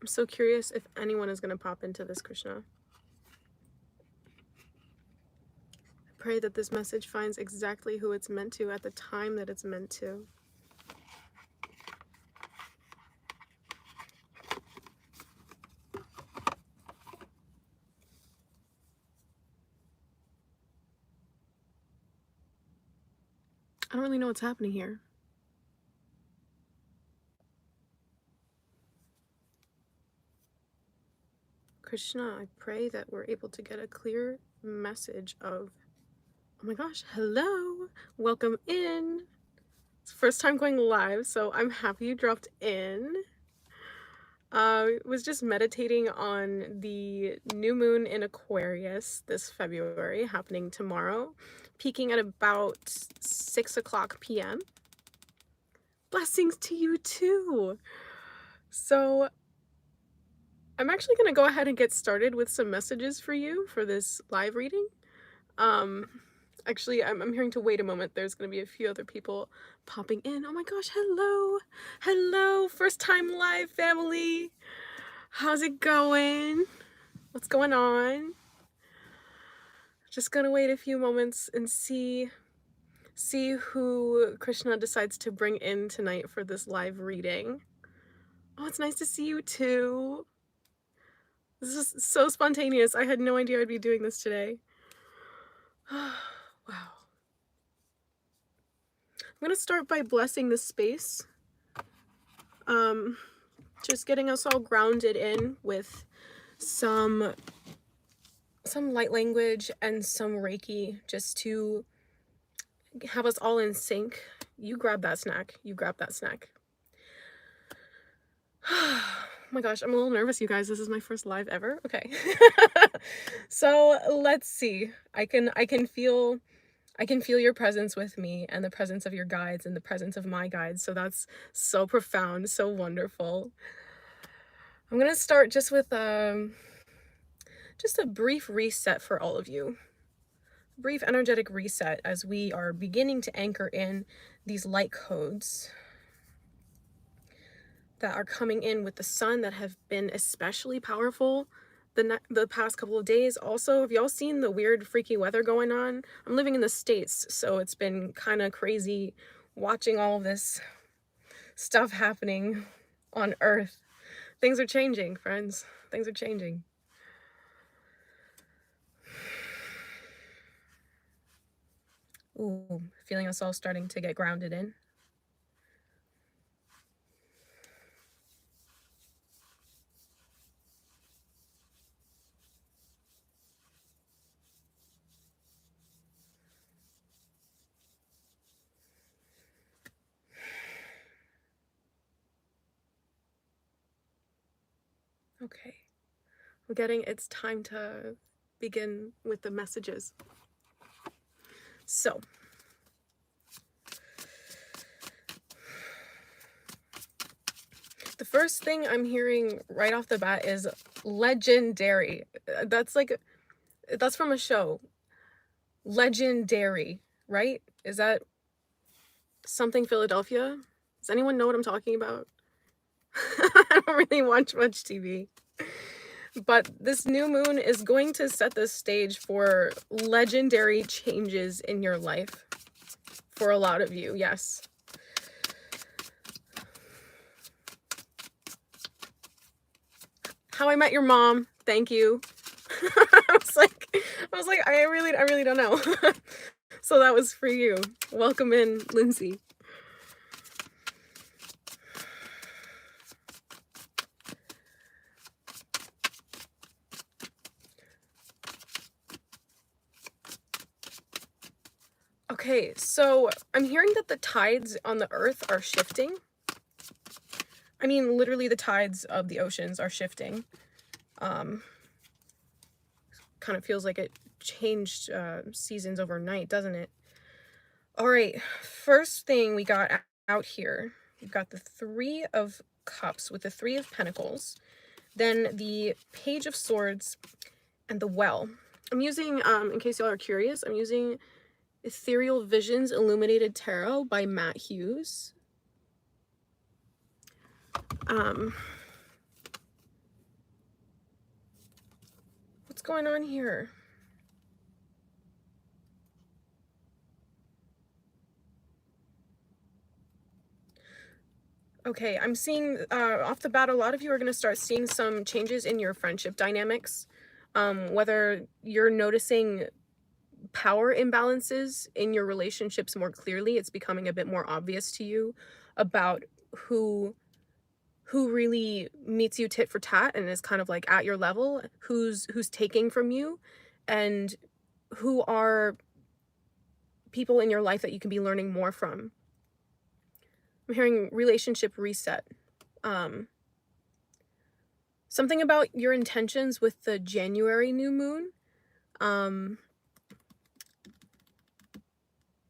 I'm so curious if anyone is going to pop into this, Krishna. I pray that this message finds exactly who it's meant to at the time that it's meant to. I don't really know what's happening here. Krishna, I pray that we're able to get a clear message of, oh my gosh, hello, welcome in. It's first time going live, so I'm happy you dropped in. Was just meditating on the new moon in Aquarius this February, happening tomorrow, peaking at about 6 o'clock p.m. Blessings to you too. So I'm actually going to go ahead and get started with some messages for you for this live reading. Actually, I'm hearing to wait a moment. There's going to be a few other people popping in. Oh my gosh, hello. Hello, first time live family. How's it going? What's going on? Just going to wait a few moments and see who Krishna decides to bring in tonight for this live reading. Oh, it's nice to see you too. This is so spontaneous. I had no idea I'd be doing this today. Wow. I'm going to start by blessing the space. Just getting us all grounded in with some light language and some Reiki, just to have us all in sync. You grab that snack. You grab that snack. Oh my gosh, I'm a little nervous, you guys. This is my first live ever. Okay. So let's see. I can feel your presence with me, and the presence of your guides, and the presence of my guides. So that's so profound, so wonderful. I'm gonna start just with just a brief reset for all of you. Brief energetic reset as we are beginning to anchor in these light codes that are coming in with the sun, that have been especially powerful the past couple of days. Also, have y'all seen the weird freaky weather going on? I'm living in the States, so it's been kind of crazy watching all of this stuff happening on Earth. Things are changing, friends. Things are changing. Ooh, feeling us all starting to get grounded in. Okay, it's time to begin with the messages. So, the first thing I'm hearing right off the bat is legendary. That's from a show. Legendary, right? Is that something Philadelphia? Does anyone know what I'm talking about? I don't really watch much TV. But this new moon is going to set the stage for legendary changes in your life. For a lot of you, yes. How I Met Your Mom, thank you. I was like, I really don't know. So that was for you. Welcome in, Lindsay. Okay, so I'm hearing that the tides on the earth are shifting. I mean, literally the tides of the oceans are shifting. Kind of feels like it changed seasons overnight, doesn't it? All right, first thing we got out here, we've got the Three of Cups with the Three of Pentacles, then the Page of Swords, and the Well. I'm using, in case y'all are curious, I'm using Ethereal Visions Illuminated Tarot by Matt Hughes. going on here? Okay, I'm seeing off the bat, a lot of you are going to start seeing some changes in your friendship dynamics. Whether you're noticing power imbalances in your relationships more clearly, it's becoming a bit more obvious to you about who really meets you tit for tat and is kind of like at your level, who's taking from you, and who are people in your life that you can be learning more from. I'm hearing relationship reset. Something about your intentions with the January new moon.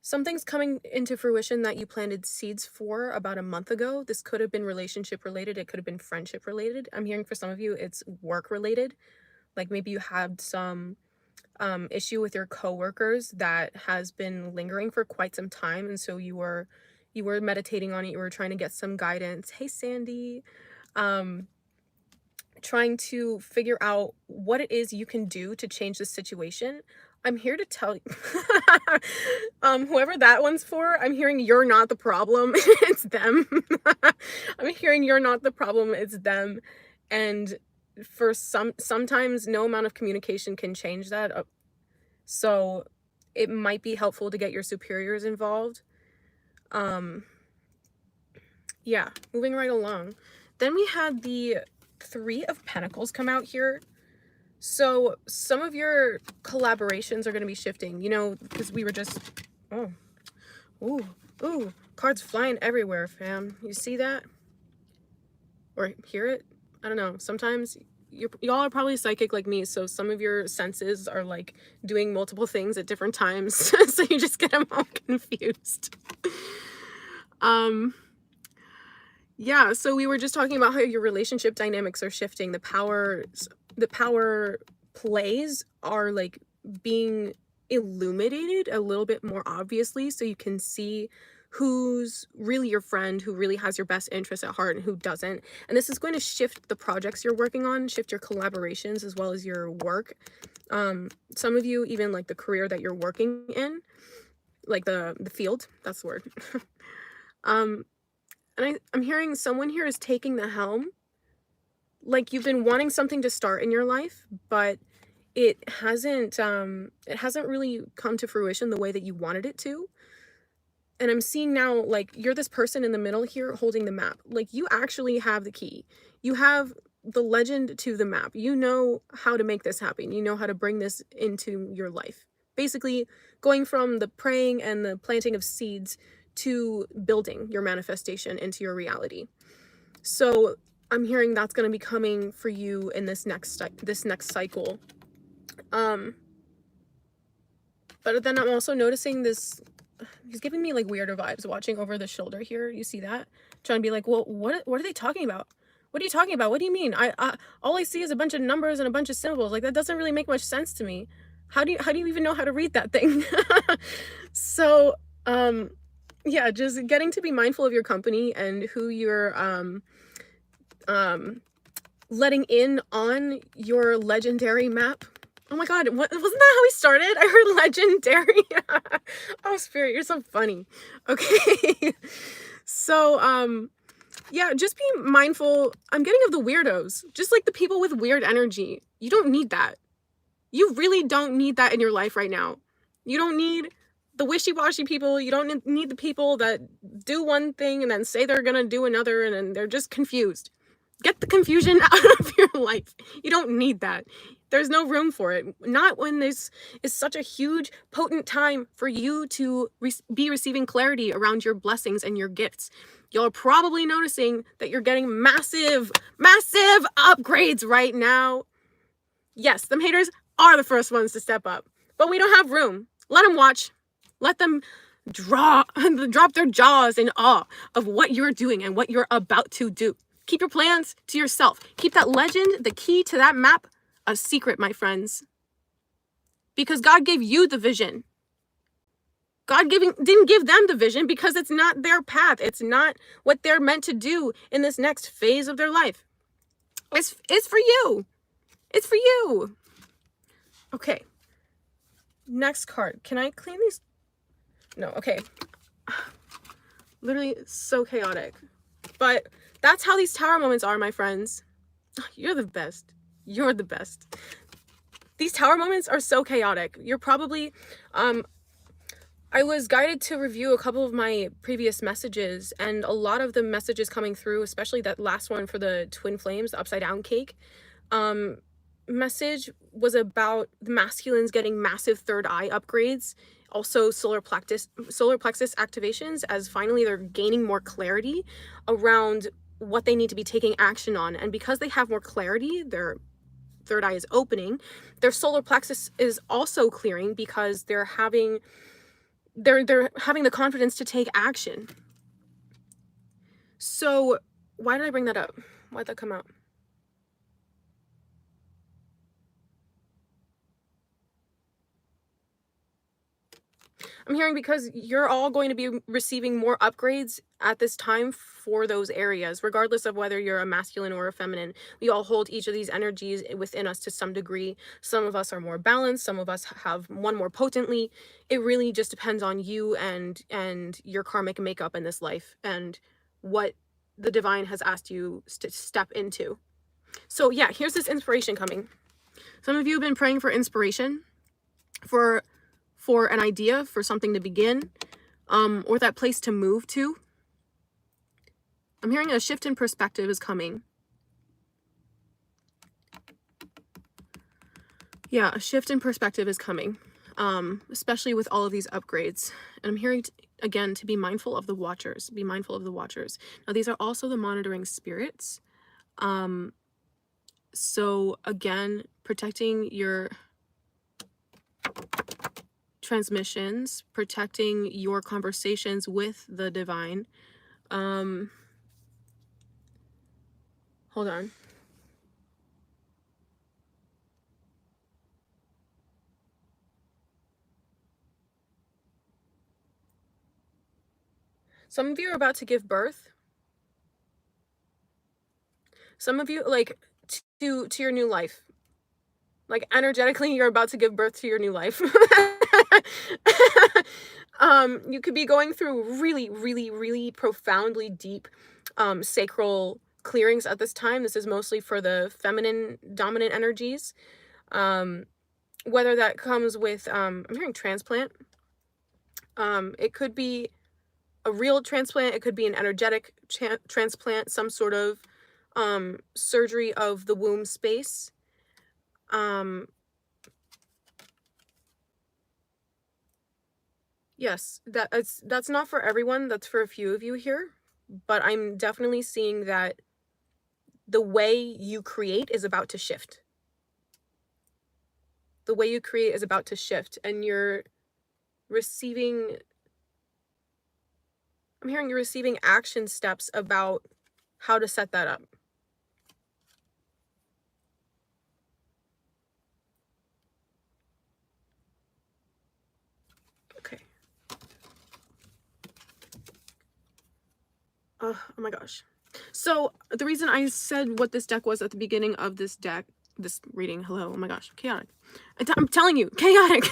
Something's coming into fruition that you planted seeds for about a month ago. This could have been relationship related. It could have been friendship related. I'm hearing for some of you, it's work related. Like maybe you had some issue with your coworkers that has been lingering for quite some time. And so you were meditating on it. You were trying to get some guidance. Hey, Sandy. Trying to figure out what it is you can do to change the situation. I'm here to tell you, whoever that one's for, I'm hearing you're not the problem, it's them. I'm hearing you're not the problem, it's them. And for sometimes no amount of communication can change that. So it might be helpful to get your superiors involved. Yeah, moving right along. Then we had the 3 of Pentacles come out here. So some of your collaborations are going to be shifting, you know, because we were just, ooh, cards flying everywhere, fam. You see that? Or hear it? I don't know. Sometimes y'all are probably psychic like me, so some of your senses are like doing multiple things at different times, so you just get them all confused. Yeah, so we were just talking about how your relationship dynamics are shifting. The power plays are like being illuminated a little bit more obviously, so you can see who's really your friend, who really has your best interest at heart, and who doesn't. And this is going to shift the projects you're working on, shift your collaborations as well as your work. Some of you, even like the career that you're working in, like the field, that's the word. And I'm hearing someone here is taking the helm. Like you've been wanting something to start in your life, but it hasn't really come to fruition the way that you wanted it to. And I'm seeing now, like, you're this person in the middle here holding the map. Like, you actually have the key. You have the legend to the map. You know how to make this happen. You know how to bring this into your life. Basically, going from the praying and the planting of seeds to building your manifestation into your reality. So I'm hearing that's going to be coming for you in this next cycle. But then I'm also noticing this. He's giving me like weirder vibes watching over the shoulder here. You see that? Trying to be like, well, what are they talking about? What are you talking about? What do you mean? All I see is a bunch of numbers and a bunch of symbols. Like that doesn't really make much sense to me. How do you even know how to read that thing? So, yeah, just getting to be mindful of your company and who you're letting in on your legendary map. Oh my god, wasn't that how we started? I heard legendary. Oh, Spirit, you're so funny. Okay. So, yeah, just be mindful. I'm getting of the weirdos. Just like the people with weird energy. You don't need that. You really don't need that in your life right now. You don't need the wishy-washy people. You don't need the people that do one thing and then say they're gonna do another and then they're just confused. Get the confusion out of your life. You don't need that. There's no room for it. Not when this is such a huge, potent time for you to be receiving clarity around your blessings and your gifts. You're probably noticing that you're getting massive, massive upgrades right now. Yes, them haters are the first ones to step up, but we don't have room. Let them watch. Let them drop their jaws in awe of what you're doing and what you're about to do. Keep your plans to yourself. Keep that legend, the key to that map, a secret, my friends. Because God gave you the vision. God didn't give them the vision because it's not their path. It's not what they're meant to do in this next phase of their life. It's for you. It's for you. Okay. Next card. Can I clean these? No. Okay. Literally so chaotic. But that's how these tower moments are, my friends. You're the best. You're the best. These tower moments are so chaotic. You're probably, I was guided to review a couple of my previous messages, and a lot of the messages coming through, especially that last one for the twin flames, the upside down cake, message was about the masculines getting massive third eye upgrades, also solar plexus activations, as finally they're gaining more clarity around what they need to be taking action on. And because they have more clarity, their third eye is opening, their solar plexus is also clearing because they're having the confidence to take action. So why did I bring that up? Why'd that come out? I'm hearing because you're all going to be receiving more upgrades at this time for those areas, regardless of whether you're a masculine or a feminine. We all hold each of these energies within us to some degree. Some of us are more balanced. Some of us have one more potently. It really just depends on you and your karmic makeup in this life and what the divine has asked you to step into. So yeah, here's this inspiration coming. Some of you have been praying for inspiration, for an idea, for something to begin, or that place to move to. I'm hearing a shift in perspective is coming. Yeah, a shift in perspective is coming, especially with all of these upgrades. And I'm hearing, again, to be mindful of the watchers. Be mindful of the watchers. Now, these are also the monitoring spirits. So, again, protecting your transmissions, protecting your conversations with the divine. Hold on. Some of you are about to give birth. Some of you, like, to your new life. Like, energetically, you're about to give birth to your new life. You could be going through really, really, really profoundly deep sacral clearings at this time. This is mostly for the feminine dominant energies. Whether that comes with, I'm hearing transplant. It could be a real transplant. It could be an energetic transplant, some sort of surgery of the womb space. Yes, that's not for everyone. That's for a few of you here. But I'm definitely seeing that the way you create is about to shift. The way you create is about to shift, and you're receiving, I'm hearing you're receiving action steps about how to set that up. Okay. Oh my gosh. So the reason I said what this deck was at the beginning of this reading, hello, oh my gosh, chaotic. I'm telling you, chaotic.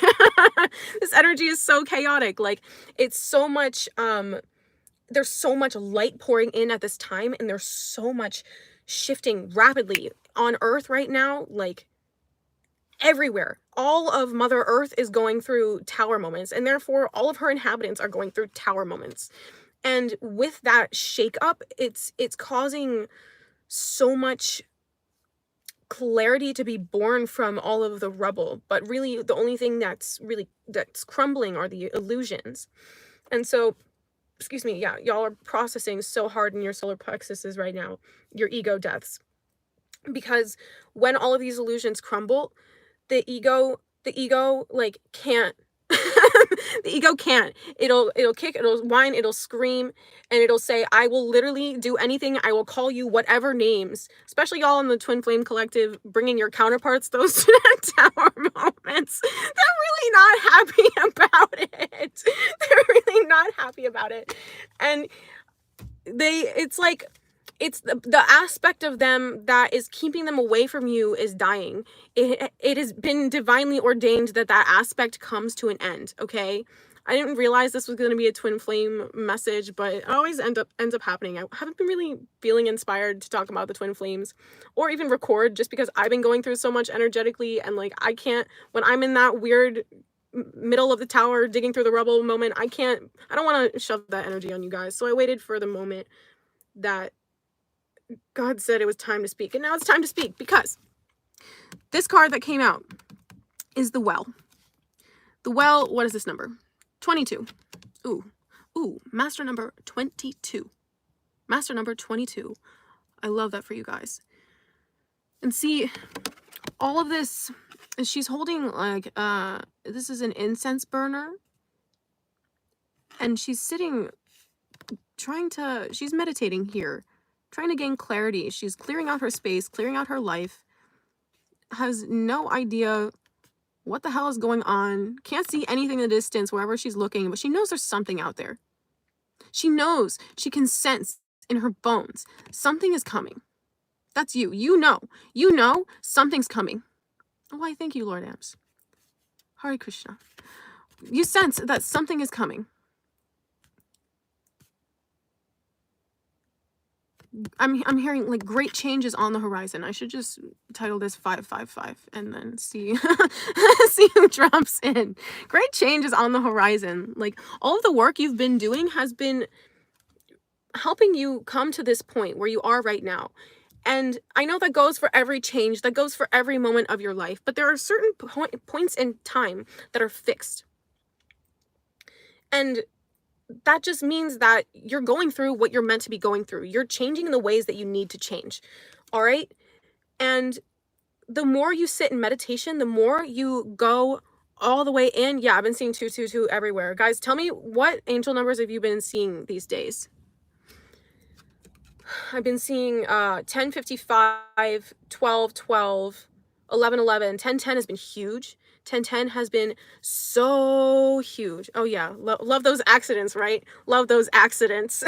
This energy is so chaotic. Like, it's so much, there's so much light pouring in at this time, and there's so much shifting rapidly on Earth right now, like everywhere. All of Mother Earth is going through tower moments, and therefore all of her inhabitants are going through tower moments. And with that shakeup, it's causing so much clarity to be born from all of the rubble. But really, the only thing that's crumbling are the illusions. And so, excuse me, yeah, y'all are processing so hard in your solar plexuses right now, your ego deaths. Because when all of these illusions crumble, the ego like can't. The ego can't. It'll kick, it'll whine, it'll scream, and it'll say, I will literally do anything. I will call you whatever names, especially y'all in the Twin Flame Collective, bringing your counterparts those tower moments. They're really not happy about it. They're really not happy about it. And it's like, it's the aspect of them that is keeping them away from you is dying. It has been divinely ordained that that aspect comes to an end, okay? I didn't realize this was going to be a twin flame message, but it always ends up happening. I haven't been really feeling inspired to talk about the twin flames or even record, just because I've been going through so much energetically, and like I can't, when I'm in that weird middle of the tower digging through the rubble moment, I don't want to shove that energy on you guys. So I waited for the moment that God said it was time to speak, and now it's time to speak, because this card that came out is the Well. The Well, what is this number? 22. Ooh, master number 22. Master number 22. I love that for you guys. And see, all of this, she's holding like, this is an incense burner. And she's sitting, she's meditating here, trying to gain clarity. She's clearing out her space, clearing out her life, has no idea what the hell is going on, can't see anything in the distance wherever she's looking, but she knows there's something out there. She knows, she can sense in her bones, something is coming. That's you. You know something's coming. Oh, I thank you, Lord Amps. Hare Krishna. You sense that something is coming. I'm hearing like great changes on the horizon. I should just title this 555 and then see see who drops in. Great changes on the horizon. Like all of the work you've been doing has been helping you come to this point where you are right now. And I know that goes for every change, that goes for every moment of your life, but there are certain points in time that are fixed. And that just means that you're going through what you're meant to be going through. You're changing in the ways that you need to change. All right? And the more you sit in meditation, the more you go all the way in. Yeah, I've been seeing 222 everywhere. Guys, tell me, what angel numbers have you been seeing these days? I've been seeing 1055, 1212, 1111. 1010 has been huge. 1010 has been so huge. Oh yeah, love those accidents, right? Love those accidents.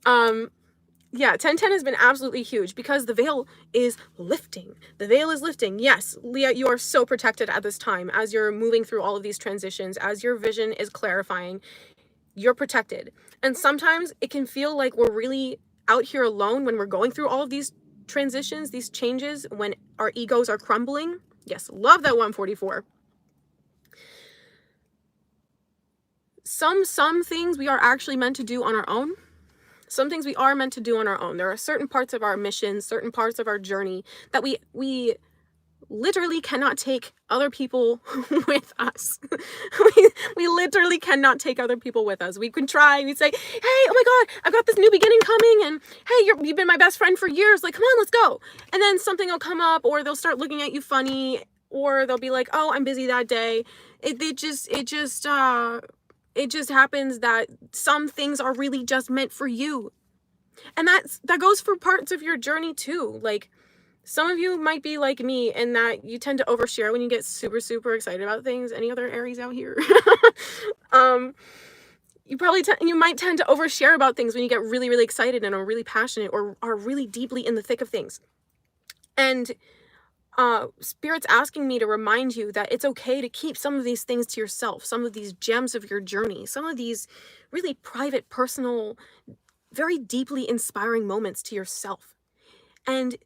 Yeah, 1010 has been absolutely huge because the veil is lifting. The veil is lifting. Yes, Leah, you are so protected at this time as you're moving through all of these transitions, as your vision is clarifying. You're protected. And sometimes it can feel like we're really out here alone when we're going through all of these transitions, these changes, when our egos are crumbling. Yes, love that 144. Some things we are actually meant to do on our own. Some things we are meant to do on our own. There are certain parts of our mission, certain parts of our journey that we literally cannot take other people with us. we literally cannot take other people with us. We can try, we say, hey, oh my God, I've got this new beginning coming, and hey, you've been my best friend for years, like, come on, let's go. And then something will come up, or they'll start looking at you funny, or they'll be like, oh, I'm busy that day. It just happens that some things are really just meant for you. And that goes for parts of your journey too. Like, some of you might be like me in that you tend to overshare when you get super, super excited about things. Any other Aries out here? You might tend to overshare about things when you get really, really excited and are really passionate or are really deeply in the thick of things. And Spirit's asking me to remind you that it's okay to keep some of these things to yourself, some of these gems of your journey, some of these really private, personal, very deeply inspiring moments to yourself. And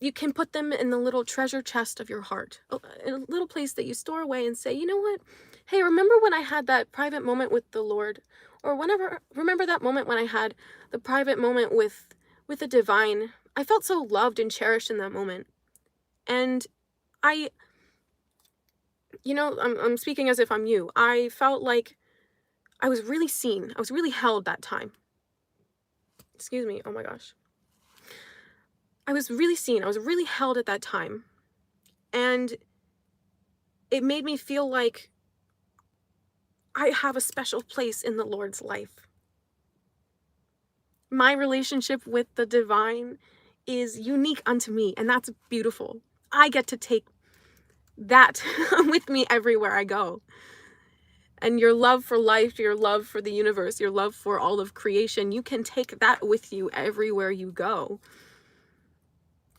you can put them in the little treasure chest of your heart, in a little place that you store away and say, you know what? Hey, remember when I had that private moment with the Lord? Or remember that moment when I had the private moment with the divine? I felt so loved and cherished in that moment. And I'm speaking as if I'm you. I felt like I was really seen. I was really held that time. Excuse me. Oh my gosh. I was really seen. I was really held at that time. And it made me feel like I have a special place in the Lord's life. My relationship with the divine is unique unto me, and that's beautiful. I get to take that with me everywhere I go. and your love for life, your love for the universe, your love for all of creation, you can take that with you everywhere you go.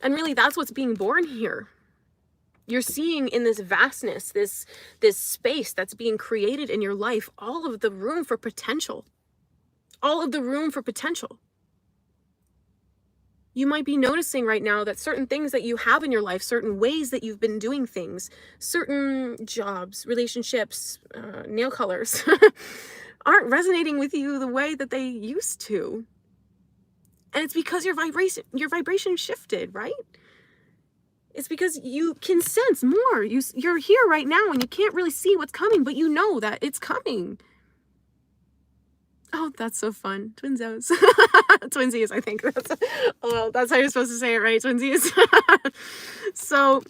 And really, that's what's being born here. You're seeing in this vastness, this space that's being created in your life, all of the room for potential. All of the room for potential. You might be noticing right now that certain things that you have in your life, certain ways that you've been doing things, certain jobs, relationships, nail colors, aren't resonating with you the way that they used to. And it's because your vibration shifted, right? It's because you can sense more. You're here right now and you can't really see what's coming, but you know that it's coming. Oh, that's so fun. Twinsies. Twinsies, I think. That's how you're supposed to say it, right? Twinsies. So,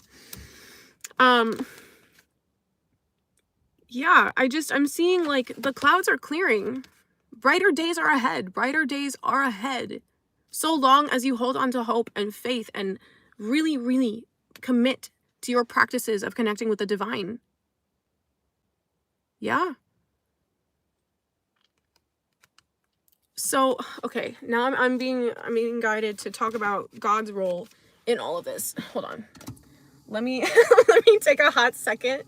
yeah, I'm seeing like the clouds are clearing. Brighter days are ahead. Brighter days are ahead. So long as you hold on to hope and faith and really, really commit to your practices of connecting with the divine. Yeah. So, okay, now I'm being guided to talk about God's role in all of this. Hold on. Let me let me take a hot second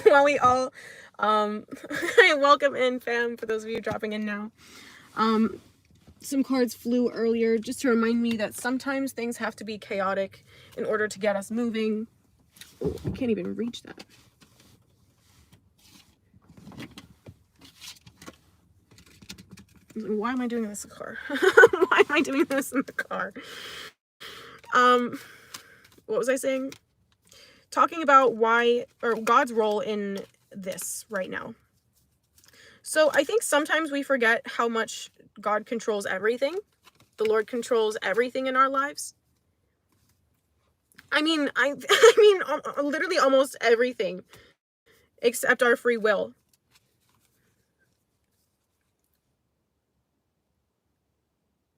while we all welcome in, fam, for those of you dropping in now. Some cards flew earlier just to remind me that sometimes things have to be chaotic in order to get us moving. Oh, I can't even reach that. Why am I doing this in the car? Why am I doing this in the car? What was I saying? Talking about why, or God's role in this right now. So I think sometimes we forget how much God controls everything. The Lord controls everything in our lives. I mean, literally almost everything except our free will.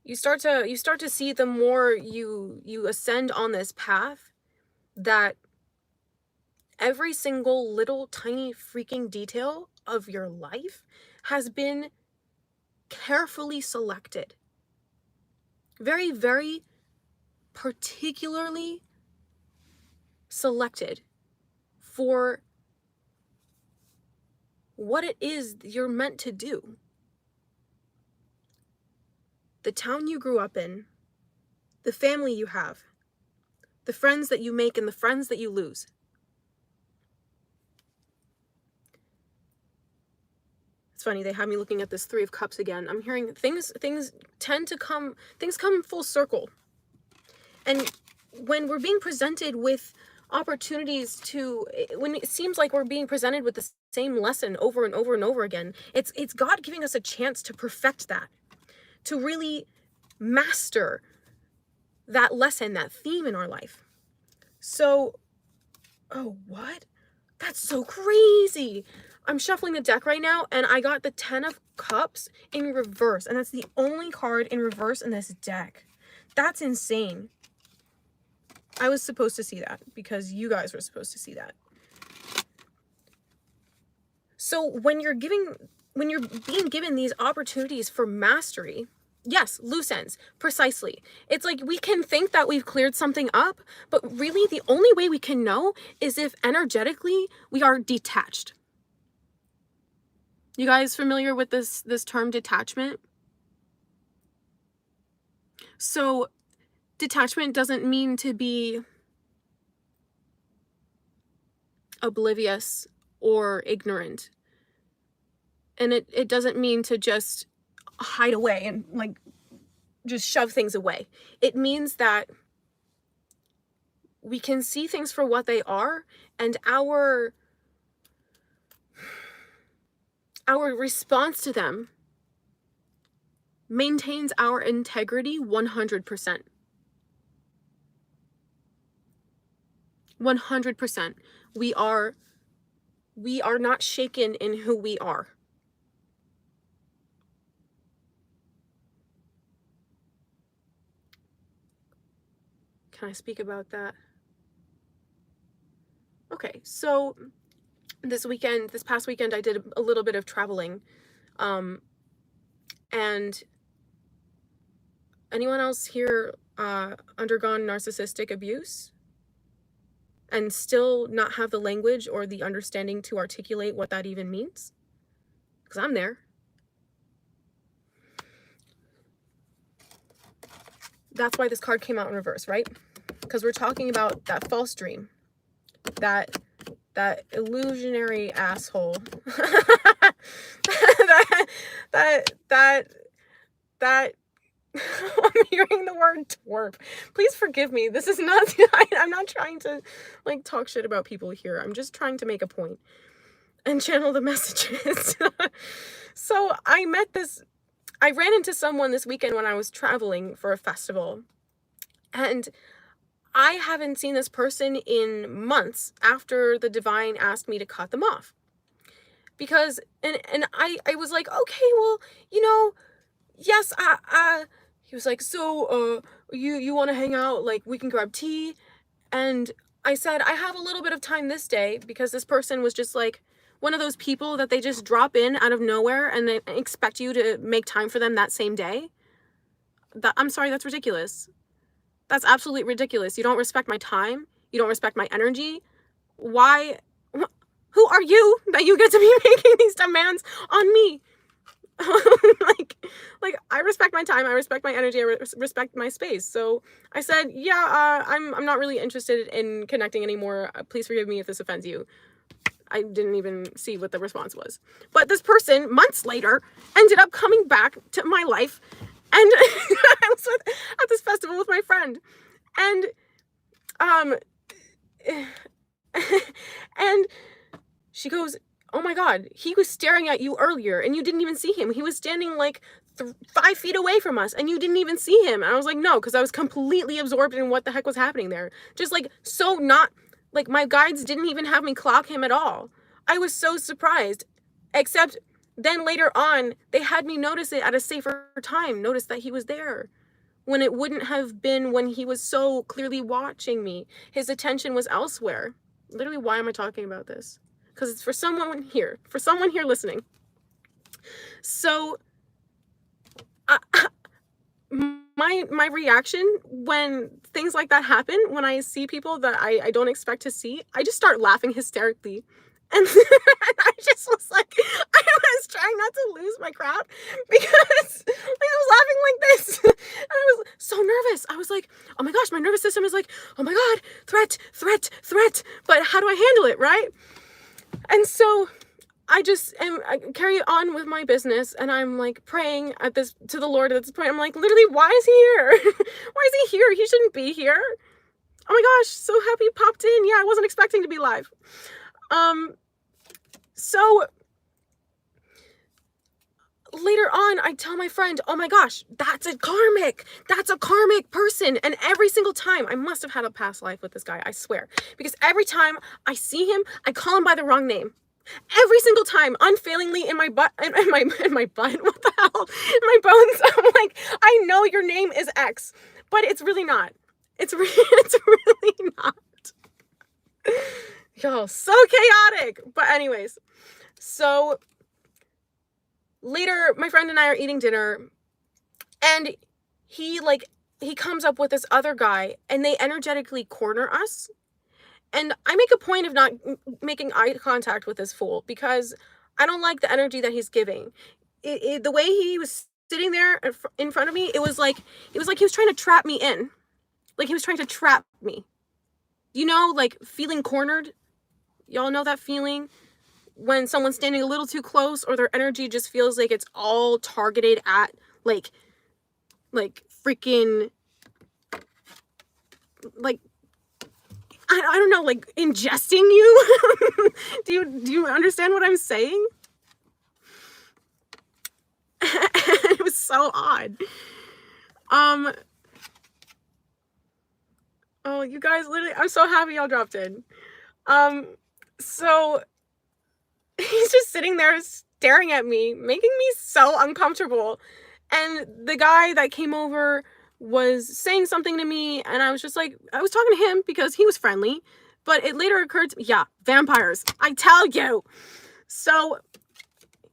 You start to see the more you ascend on this path that every single little tiny freaking detail of your life has been carefully selected. Very, very particularly selected for what it is you're meant to do. The town you grew up in, the family you have, the friends that you make and the friends that you lose. It's funny, they have me looking at this Three of Cups again. I'm hearing things come full circle. And when we're being presented with opportunities when it seems like we're being presented with the same lesson over and over and over again, it's God giving us a chance to perfect that, to really master that lesson, that theme in our life. So, oh, what? That's so crazy. I'm shuffling the deck right now, and I got the 10 of Cups in reverse, and that's the only card in reverse in this deck. That's insane. I was supposed to see that because you guys were supposed to see that. So when you're being given these opportunities for mastery, yes, loose ends, precisely. It's like we can think that we've cleared something up, but really the only way we can know is if energetically we are detached. You guys familiar with this term detachment? So detachment doesn't mean to be oblivious or ignorant. And it doesn't mean to just hide away and like just shove things away. It means that we can see things for what they are, and our response to them maintains our integrity 100%. 100%. We are not shaken in who we are. Can I speak about that? Okay, so this past weekend, I did a little bit of traveling. And anyone else here undergone narcissistic abuse and still not have the language or the understanding to articulate what that even means? Because I'm there. That's why this card came out in reverse, right? Because we're talking about that false dream, that illusionary asshole, that I'm hearing the word twerp. Please forgive me. This is not, I'm not trying to like talk shit about people here. I'm just trying to make a point and channel the messages. So I ran into someone this weekend when I was traveling for a festival, and I haven't seen this person in months after the divine asked me to cut them off. Because, and I was like, okay, well, yes, he was like, so, you want to hang out? Like, we can grab tea. And I said, I have a little bit of time this day, because this person was just like one of those people that they just drop in out of nowhere and they expect you to make time for them that same day. I'm sorry, that's ridiculous. That's absolutely ridiculous. You don't respect my time. You don't respect my energy. Why? Who are you that you get to be making these demands on me? like I respect my time, I respect my energy, I respect my space. So I said, yeah, I'm not really interested in connecting anymore. Please forgive me if this offends you. I didn't even see what the response was. But this person, months later, ended up coming back to my life, and I was at this festival with my friend, and and she goes, oh my God, he was staring at you earlier and you didn't even see him. He was standing like 5 feet away from us and you didn't even see him. And I was like, no, because I was completely absorbed in what the heck was happening there. Just like, so not, like my guides didn't even have me clock him at all. I was so surprised, except then later on, they had me notice it at a safer time, notice that he was there, when it wouldn't have been when he was so clearly watching me. His attention was elsewhere. Literally, why am I talking about this? Because it's for someone here listening. So my reaction when things like that happen, when I see people that I don't expect to see, I just start laughing hysterically. And I just was like, I was trying not to lose my crap, because like, I was laughing like this. And I was so nervous. I was like, oh my gosh, my nervous system is like, oh my God, threat. But how do I handle it, right? And so I carry on with my business, and I'm like praying to the Lord at this point. I'm like, literally, why is he here? Why is he here? He shouldn't be here. Oh my gosh, so happy he popped in. Yeah, I wasn't expecting to be live. So later on, I tell my friend, oh my gosh, that's a karmic person. And every single time, I must have had a past life with this guy, I swear. Because every time I see him, I call him by the wrong name. Every single time, unfailingly, in my butt, in my butt, what the hell? In my bones, I'm like, I know your name is X, but it's really not. It's really not. Yo, so chaotic. But anyways, so later, my friend and I are eating dinner, and he comes up with this other guy, and they energetically corner us. And I make a point of not making eye contact with this fool, because I don't like the energy that he's giving. The way he was sitting there in front of me, it was like he was trying to trap me in. Like he was trying to trap me. You know, like feeling cornered? Y'all know that feeling? When someone's standing a little too close, or their energy just feels like it's all targeted at like freaking, like, I don't know, like ingesting you. do you understand what I'm saying? It was so odd. Oh, you guys, literally, I'm so happy y'all dropped in. So he's just sitting there staring at me, making me so uncomfortable. And the guy that came over was saying something to me, and I was just like, I was talking to him because he was friendly, But it later occurred to me, yeah, vampires, I tell you. So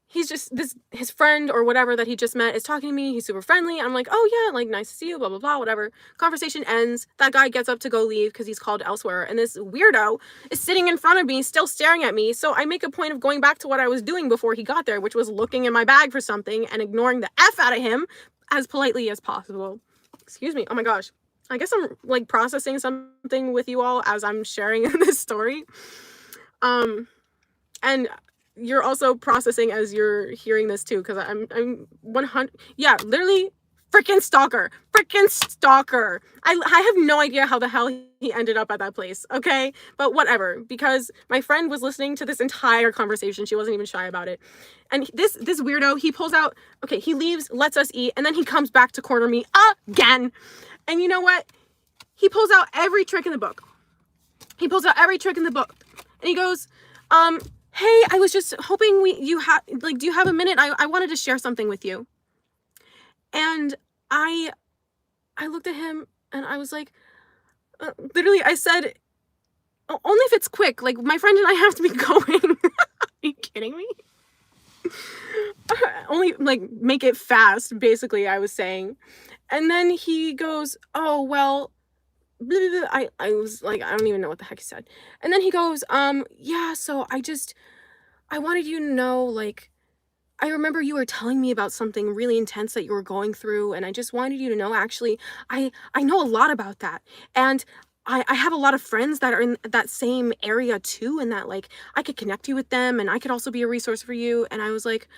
he's just his friend or whatever that he just met is talking to me. He's super friendly. I'm like, oh yeah, like nice to see you, blah, blah, blah, whatever. Conversation ends. That guy gets up to go leave because he's called elsewhere. And this weirdo is sitting in front of me, still staring at me. So I make a point of going back to what I was doing before he got there, which was looking in my bag for something and ignoring the F out of him as politely as possible. Excuse me. Oh my gosh. I guess I'm like processing something with you all as I'm sharing this story. And you're also processing as you're hearing this too, because I'm 100, yeah, literally freaking stalker. I have no idea how the hell he ended up at that place, okay? But whatever, because my friend was listening to this entire conversation. She wasn't even shy about it. And this weirdo, he pulls out, okay, he leaves, lets us eat, and then he comes back to corner me again. And you know what? He pulls out every trick in the book. And he goes, hey, I was just hoping do you have a minute? I wanted to share something with you. And I looked at him and I was like, literally, I said, only if it's quick. Like, my friend and I have to be going. Are you kidding me? Only, like, make it fast, basically, I was saying. And then he goes, oh, well, blah, blah, blah. I was like, I don't even know what the heck he said. And then he goes, yeah, so I wanted you to know, like, I remember you were telling me about something really intense that you were going through, and I just wanted you to know, actually, I know a lot about that. And I have a lot of friends that are in that same area too, and that, like, I could connect you with them, and I could also be a resource for you. And I was like,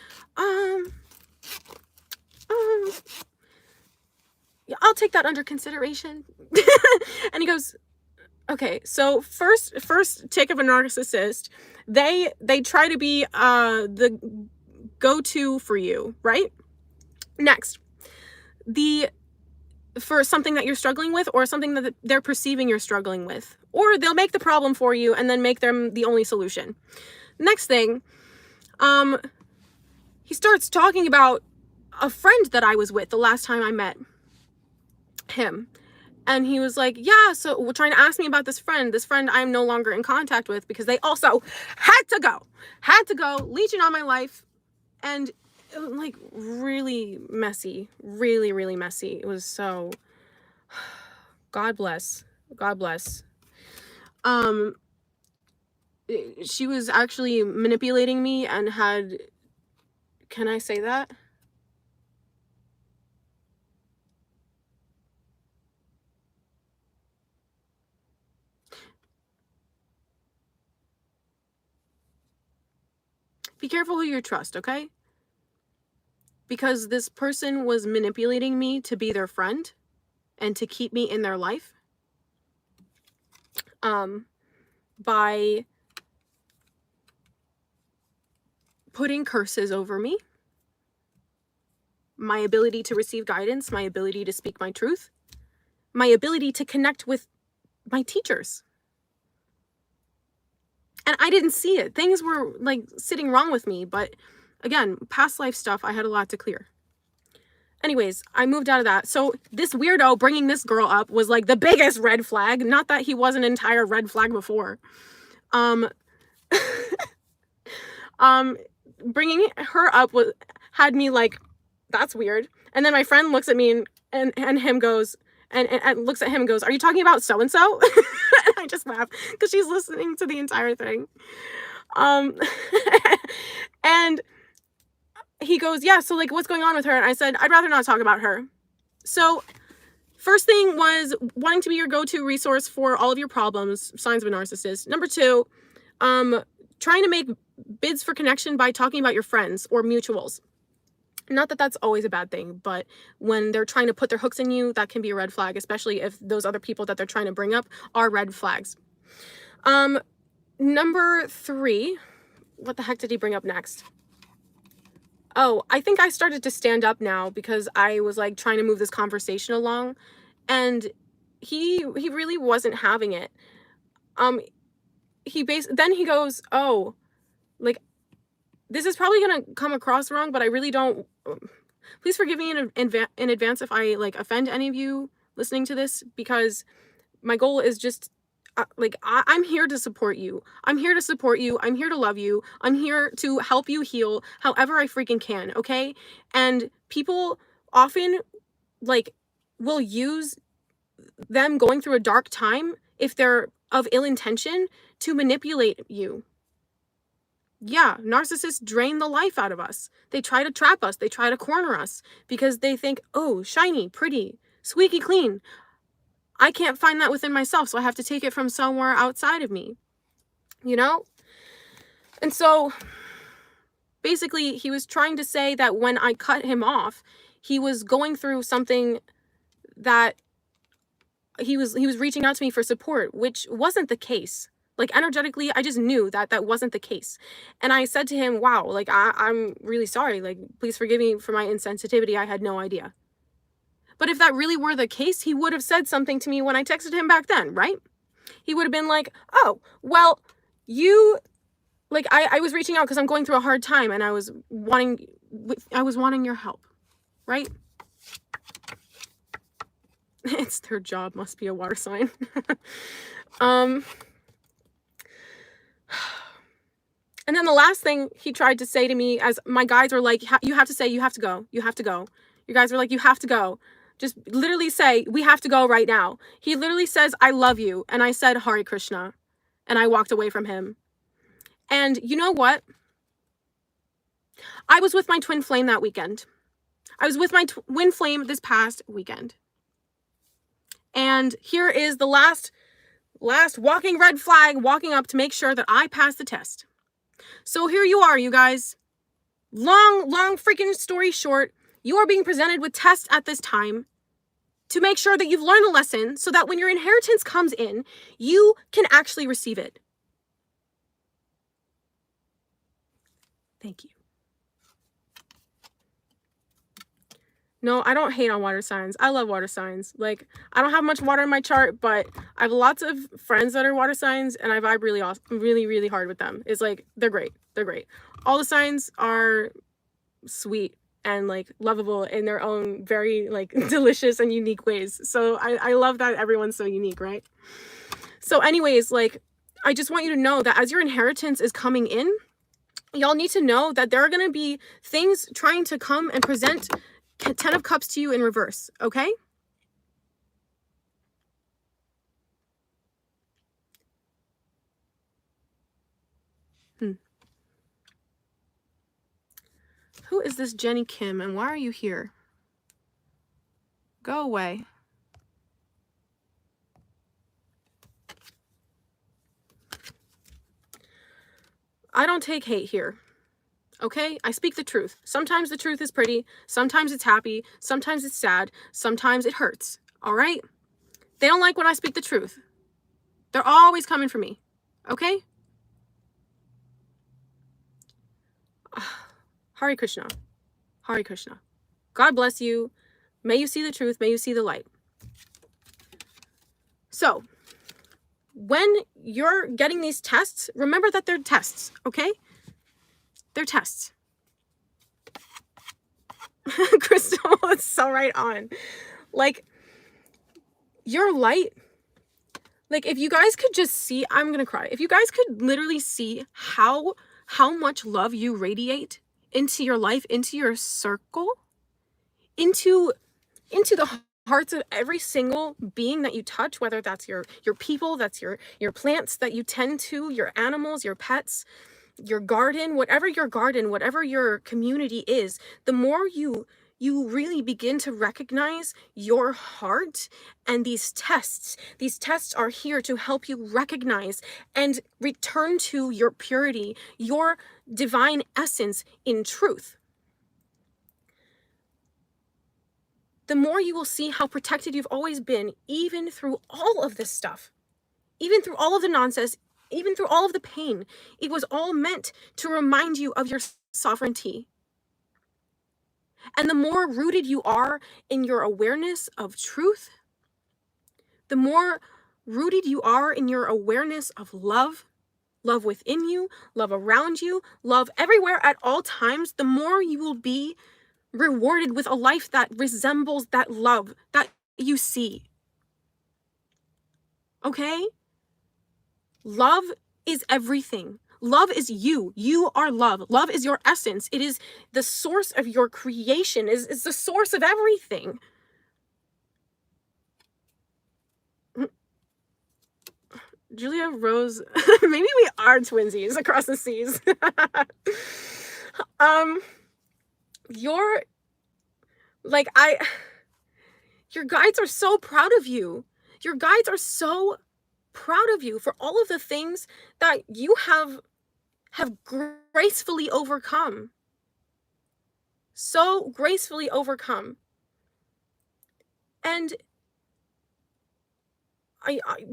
yeah, I'll take that under consideration. And he goes, okay, so first tick of a narcissist, they try to be the go-to for you, right? Next, for something that you're struggling with, or something that they're perceiving you're struggling with, or they'll make the problem for you and then make them the only solution. Next thing, he starts talking about a friend that I was with the last time I met him. And he was like, yeah, so we're trying to ask me about this friend I'm no longer in contact with, because they also had to go, leeching on my life. And it was, like, really messy, really messy. It was so, God bless. She was actually manipulating me and had, can I say that? Be careful who you trust, okay? Because this person was manipulating me to be their friend and to keep me in their life. By putting curses over me, my ability to receive guidance, my ability to speak my truth, my ability to connect with my teachers. And I didn't see it. Things were, like, sitting wrong with me, but again, past life stuff, I had a lot to clear. Anyways, I moved out of that. So this weirdo bringing this girl up was, like, the biggest red flag. Not that he was an entire red flag before. Bringing her up had me like, that's weird. And then my friend looks at me and him goes, and looks at him and goes, are you talking about so-and-so? And I just laugh because she's listening to the entire thing. And he goes, yeah, so, like, what's going on with her? And I said, I'd rather not talk about her. So first thing was wanting to be your go-to resource for all of your problems, signs of a narcissist. Number two, trying to make bids for connection by talking about your friends or mutuals. Not that that's always a bad thing, but when they're trying to put their hooks in you, that can be a red flag, especially if those other people that they're trying to bring up are red flags. Number three, what the heck did he bring up next? Oh, I think I started to stand up now because I was, like, trying to move this conversation along, and he really wasn't having it. Then he goes, oh, like, this is probably gonna come across wrong, but I really don't, please forgive me in advance if I, like, offend any of you listening to this, because my goal is just, I'm here to support you. I'm here to support you. I'm here to love you. I'm here to help you heal however I freaking can, okay? And people often, like, will use them going through a dark time, if they're of ill intention, to manipulate you. Yeah, narcissists drain the life out of us. They try to trap us. They try to corner us because they think, oh, shiny, pretty, squeaky clean. I can't find that within myself, so I have to take it from somewhere outside of me, you know? And so basically, he was trying to say that when I cut him off, he was going through something that he was reaching out to me for support, which wasn't the case. Like, energetically, I just knew that that wasn't the case. And I said to him, wow, like, I'm really sorry. Like, please forgive me for my insensitivity. I had no idea. But if that really were the case, he would have said something to me when I texted him back then, right? He would have been like, oh, well, you, like, I was reaching out because I'm going through a hard time and I was wanting your help, right? It's their job, must be a water sign. And then the last thing he tried to say to me, as my guides were like, you have to say, you have to go. You have to go. You guys were like, you have to go. Just literally say, we have to go right now. He literally says, I love you. And I said, Hare Krishna. And I walked away from him. And you know what? I was with my twin flame that weekend. I was with my twin flame this past weekend. And here is the last walking red flag, walking up to make sure that I pass the test. So here you are, you guys. Long freaking story short, you are being presented with tests at this time to make sure that you've learned a lesson so that when your inheritance comes in, you can actually receive it. Thank you. No, I don't hate on water signs. I love water signs. Like, I don't have much water in my chart, but I have lots of friends that are water signs, and I vibe really awesome, really hard with them. It's like, they're great. They're great. All the signs are sweet and, like, lovable in their own very, like, delicious and unique ways. So I love that everyone's so unique, right? So anyways, like, I just want you to know that as your inheritance is coming in, y'all need to know that there are going to be things trying to come and present 10 of Cups to you in reverse, okay? Who is this Jenny Kim and why are you here? Go away. I don't take hate here. Okay? I speak the truth. Sometimes the truth is pretty. Sometimes it's happy. Sometimes it's sad. Sometimes it hurts. All right? They don't like when I speak the truth. They're always coming for me. Okay? Hare Krishna. Hare Krishna. God bless you. May you see the truth. May you see the light. So, when you're getting these tests, remember that they're tests, okay? They're tests. Crystal, it's so right on. Like, your light, like, if you guys could just see, I'm gonna cry. If you guys could literally see how much love you radiate into your life, into your circle, into the hearts of every single being that you touch, whether that's your people, that's your plants that you tend to, your animals, your pets, your garden, whatever your community is, the more you really begin to recognize your heart. And these tests are here to help you recognize and return to your purity, your divine essence in truth. The more you will see how protected you've always been, even through all of this stuff, even through all of the nonsense, even through all of the pain. It was all meant to remind you of your sovereignty. And the more rooted you are in your awareness of truth, the more rooted you are in your awareness of love within you, love around you, love everywhere at all times, the more you will be rewarded with a life that resembles that love that you see. Okay? Love is everything. Love is you. You are love. Love is your essence. It is the source of your creation. Is the source of everything. Julia Rose, maybe we are twinsies across the seas. You're like, your guides are so proud of you. Your guides are so proud of you for all of the things that you have gracefully overcome. So gracefully overcome. And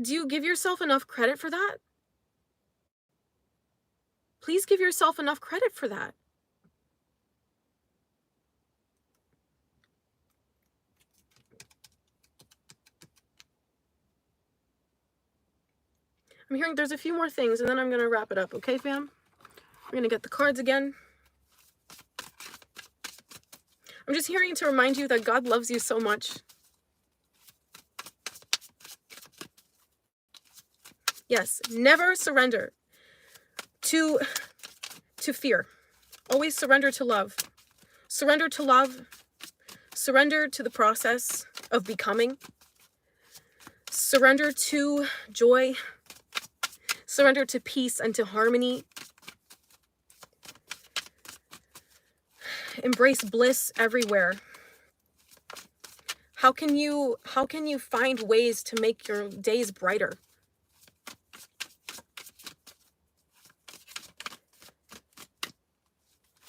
do you give yourself enough credit for that? Please give yourself enough credit for that. I'm hearing there's a few more things, and then I'm going to wrap it up. Okay, fam? We're going to get the cards again. I'm just hearing to remind you that God loves you so much. Yes, never surrender to fear. Always surrender to love. Surrender to love. Surrender to the process of becoming. Surrender to joy. Surrender to peace and to harmony. Embrace bliss everywhere. How can you find ways to make your days brighter?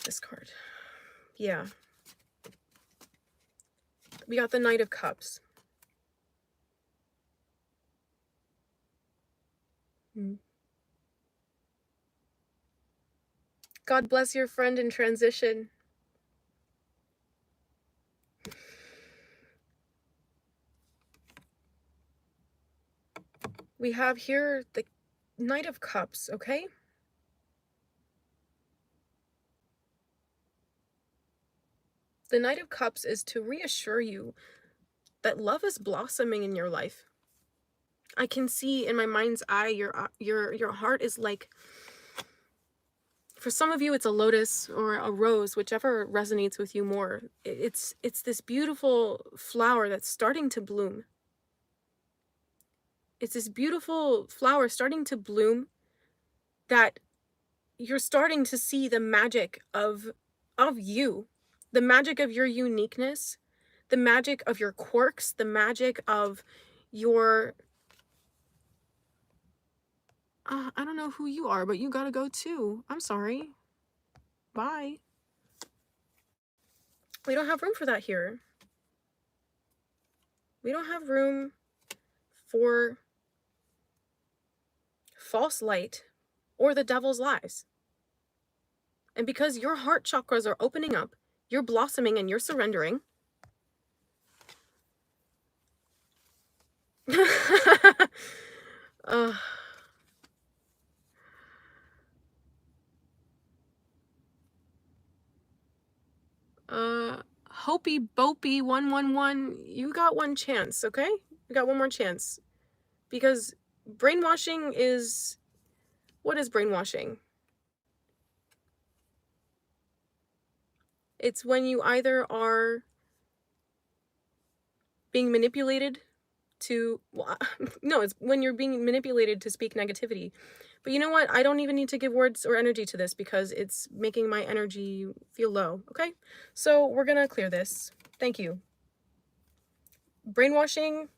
This card. Yeah. We got the Knight of Cups. God bless your friend in transition. We have here the Knight of Cups, okay? The Knight of Cups is to reassure you that love is blossoming in your life. I can see in my mind's eye your heart is like, for some of you it's a lotus or a rose, whichever resonates with you more. It's this beautiful flower that's starting to bloom. It's this beautiful flower starting to bloom that you're starting to see the magic of you, the magic of your uniqueness, the magic of your quirks, the magic of your I don't know who you are, but you gotta go too. I'm sorry. Bye. We don't have room for that here. We don't have room for false light or the devil's lies. And because your heart chakras are opening up, you're blossoming and you're surrendering. Hopey Bopey 111, you got one chance, okay? You got one more chance. Because brainwashing is... What is brainwashing? It's when you either are being manipulated to... Well, no, it's when you're being manipulated to speak negativity. But you know what? I don't even need to give words or energy to this because it's making my energy feel low, okay? So we're gonna clear this. Thank you. Brainwashing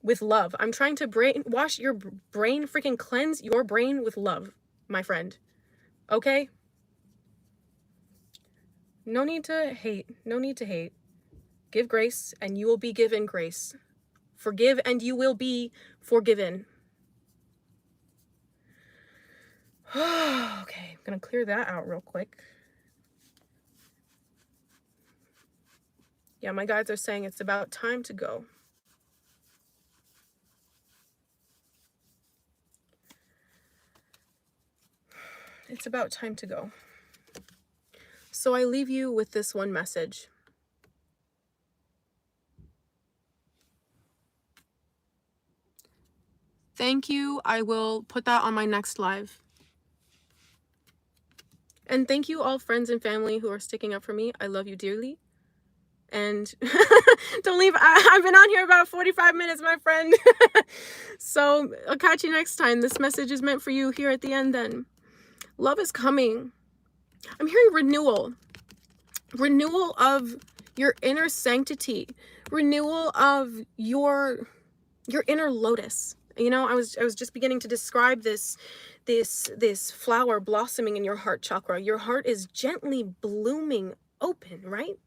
with love. I'm trying to brainwash your brain, freaking cleanse your brain with love, my friend. Okay? No need to hate. No need to hate. Give grace and you will be given grace. Forgive and you will be forgiven. Okay, I'm gonna clear that out real quick. Yeah, my guides are saying it's about time to go. It's about time to go. So I leave you with this one message. Thank you. I will put that on my next live. And thank you all friends and family who are sticking up for me. I love you dearly. And don't leave. I've been on here about 45 minutes, my friend. So I'll catch you next time. This message is meant for you here at the end then. Love is coming. I'm hearing renewal. Renewal of your inner sanctity. Renewal of your inner lotus. You know, I was just beginning to describe this flower blossoming in your heart chakra. Your heart is gently blooming open, right?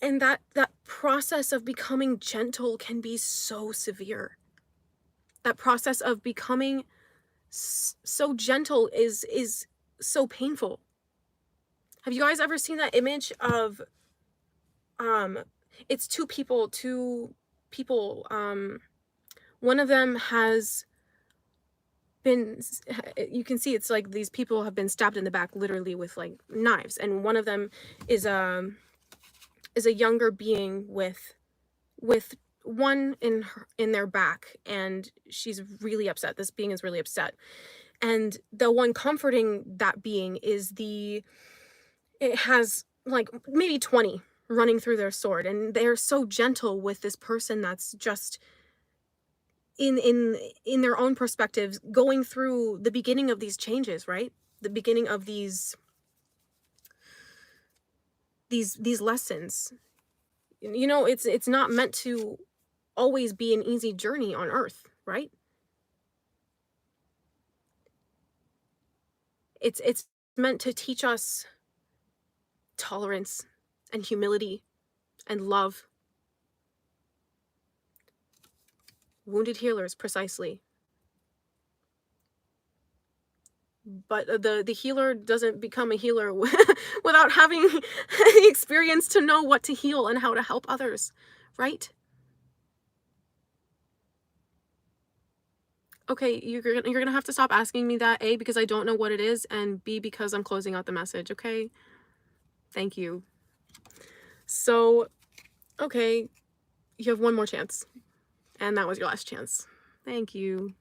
And that process of becoming gentle can be so severe. That process of becoming so gentle is so painful. Have you guys ever seen that image of it's two people, one of them has been, you can see it's like these people have been stabbed in the back literally with like knives, and one of them is a younger being with one in their back, and she's really upset. This being is really upset, and the one comforting that being is it has like maybe 20 running through their sword, and they're so gentle with this person that's just in their own perspectives going through the beginning of these changes, right? The beginning of these lessons. You know, it's not meant to always be an easy journey on earth, right? It's meant to teach us tolerance and humility and love. Wounded healers, precisely. But the healer doesn't become a healer without having the experience to know what to heal and how to help others, right? Okay, you're gonna have to stop asking me that, A, because I don't know what it is, and B, because I'm closing out the message, okay? Thank you. So, okay, you have one more chance, and that was your last chance. Thank you.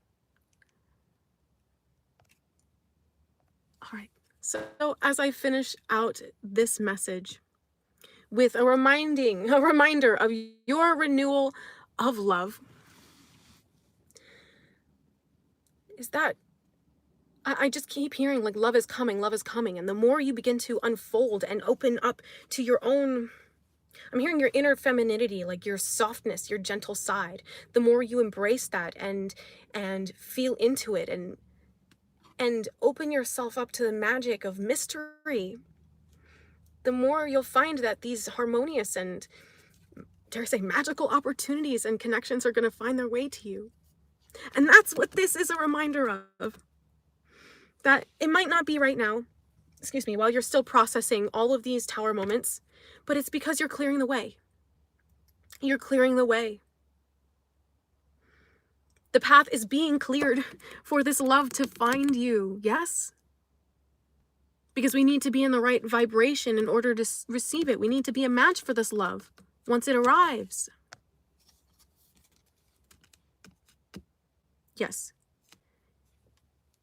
All right, so as I finish out this message with a reminder of your renewal of love, is that I just keep hearing like love is coming, and the more you begin to unfold and open up to your own, I'm hearing your inner femininity, like your softness, your gentle side, the more you embrace that and feel into it and open yourself up to the magic of mystery, the more you'll find that these harmonious and, dare I say, magical opportunities and connections are going to find their way to you. And that's what this is a reminder of. That it might not be right now, excuse me, while you're still processing all of these tower moments, but it's because you're clearing the way. You're clearing the way. The path is being cleared for this love to find you, yes? Because we need to be in the right vibration in order to receive it. We need to be a match for this love once it arrives. Yes.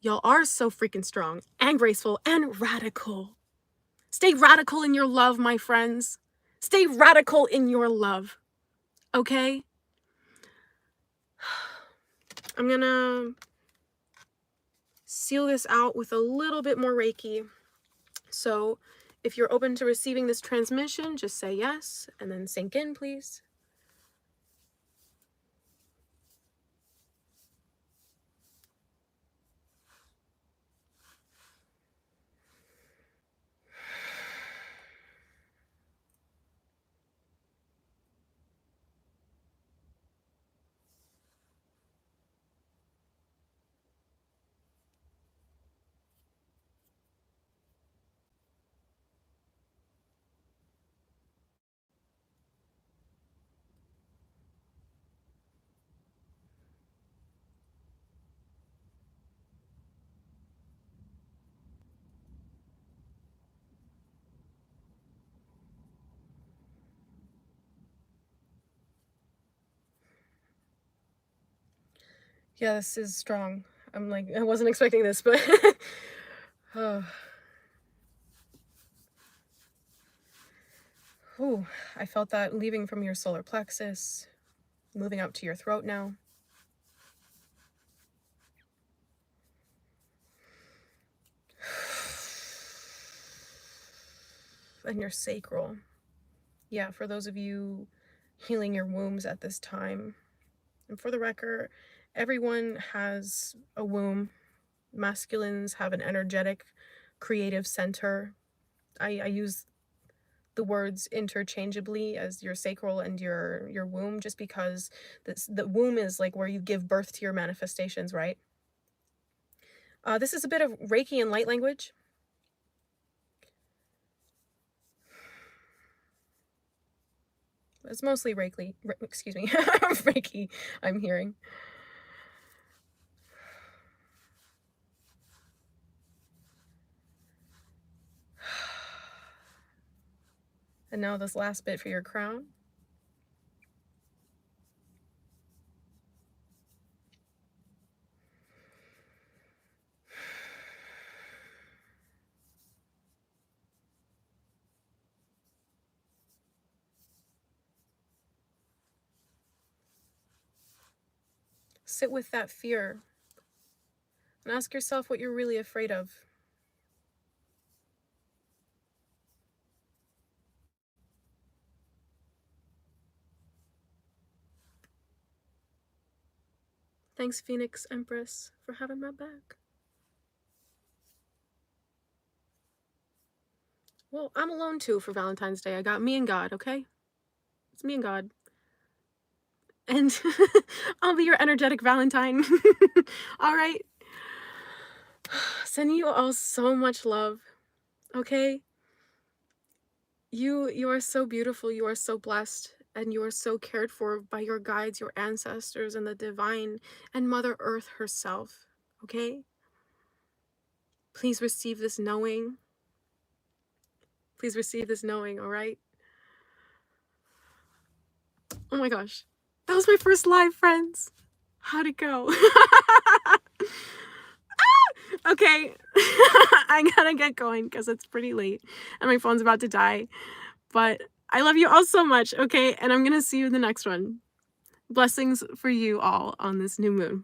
Y'all are so freaking strong and graceful and radical. Stay radical in your love, my friends. Stay radical in your love. Okay? I'm gonna seal this out with a little bit more Reiki. So if you're open to receiving this transmission, just say yes and then sink in, please. Yeah, this is strong. I'm like, I wasn't expecting this, but oh. Ooh, I felt that leaving from your solar plexus, moving up to your throat now. And your sacral. Yeah, for those of you healing your wombs at this time. And for the record, everyone has a womb. Masculines have an energetic, creative center. I use the words interchangeably as your sacral and your womb, just because the womb is like where you give birth to your manifestations, right? This is a bit of Reiki and light language. It's mostly Reiki, excuse me, Reiki I'm hearing. And now this last bit for your crown. Sit with that fear and ask yourself what you're really afraid of. Thanks, Phoenix Empress, for having my back. Well, I'm alone too for Valentine's Day. I got me and God, okay? It's me and God. And I'll be your energetic Valentine. All right. Sending you all so much love, okay? You are so beautiful. You are so blessed. And you are so cared for by your guides, your ancestors, and the divine, and Mother Earth herself, okay? Please receive this knowing. Please receive this knowing, all right? Oh my gosh. That was my first live, friends. How'd it go? Okay. I gotta get going because it's pretty late and my phone's about to die. But I love you all so much, okay? And I'm gonna see you in the next one. Blessings for you all on this new moon.